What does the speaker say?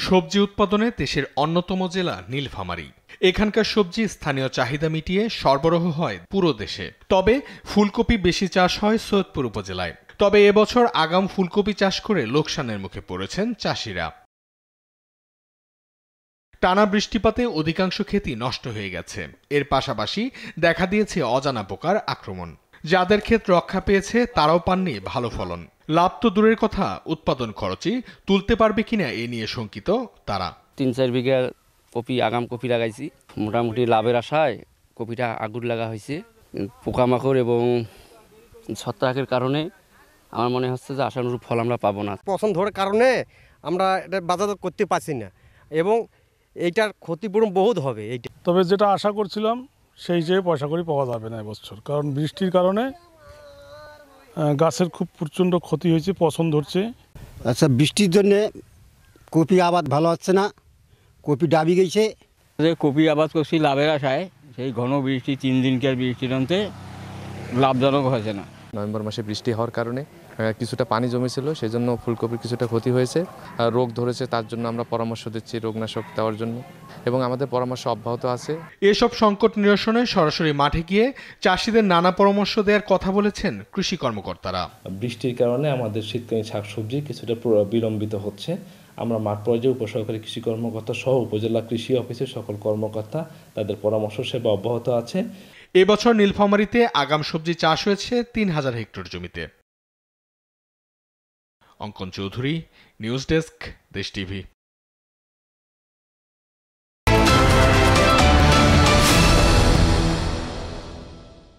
সবজি উৎপাদনে দেশের অন্যতম জেলা নীলফামারী। এখানকার সবজি স্থানীয় চাহিদা মিটিয়ে সরবরাহ হয় পুরো দেশে। তবে ফুলকপি বেশি চাষ হয় সৈয়দপুর উপজেলায়। তবে এবছর আগাম ফুলকপি চাষ করে লোকসানের মুখে পড়েছেন চাষিরা। টানা বৃষ্টিপাতে অধিকাংশ ক্ষেতই নষ্ট হয়ে গেছে। এর পাশাপাশি দেখা দিয়েছে অজানা পোকার আক্রমণ। যাদের ক্ষেত রক্ষা পেয়েছে তারাও পাননি ভালো ফলন। লাভ তো দূরের কথা, উৎপাদন খরচই তুলতে পারবে কিনা এ নিয়ে শঙ্কিত তারা। ৩-৪ বিঘা আগাম কপি লাগাইছি। মোটামুটি লাভের আশায় কপিটা আগুন লাগা হয়েছে। পোকামাকড় এবং ছত্রাকের কারণে আমার মনে হচ্ছে যে আশানুরূপ ফল আমরা পাবো না। পছন্দ হওয়ার কারণে আমরা এটা বাজারজাত করতে পারছি না এবং এইটার ক্ষতিপূরণ বহুত হবে। এইটা তবে যেটা আশা করছিলাম সেই যে পয়সা করি পাওয়া যাবে না এবছর, কারণ বৃষ্টির কারণে গাছের খুব প্রচণ্ড ক্ষতি হয়েছে, পচন ধরছে। আচ্ছা, বৃষ্টির জন্যে কপি আবাদ ভালো হচ্ছে না, কপি ডাবি গেছে। যে কপি আবাদ করছি লাভের আশায়, সেই ঘন বৃষ্টি 3 দিনকার বৃষ্টির অন্তে লাভজনক হয়েছে না। নভেম্বর মাসে বৃষ্টি হওয়ার কারণে কিছুটা পানি জমেছিল, সেই জন্য ফুলকপির কিছুটা ক্ষতি হয়েছে। রোগ ধরেছে, তার জন্য আমরা পরামর্শ দিচ্ছি রোগনাশক দেওয়ার জন্য, এবং আমাদের পরামর্শ অব্যাহত আছে। এসব সংকট নিরসনে সরাসরি মাঠে গিয়ে চাষিদের নানা পরামর্শ দেওয়ার কথা বলেছেন কৃষি কর্মকর্তারা। বৃষ্টির কারণে আমাদের শীতকালীন শাকসবজি কিছুটা বিলম্বিত হচ্ছে। আমরা মাঠ পর্যায়ে উপসহকারী কৃষি কর্মকর্তা সহ উপজেলা কৃষি অফিসের সকল কর্মকর্তা তাদের পরামর্শ সেবা অব্যাহত আছে। এবছর নীলফামারীতে আগাম সবজি চাষ হয়েছে ৩,০০০ হেক্টর জমিতে। অঙ্কন চৌধুরী, নিউজ ডেস্ক, দেশ টিভি।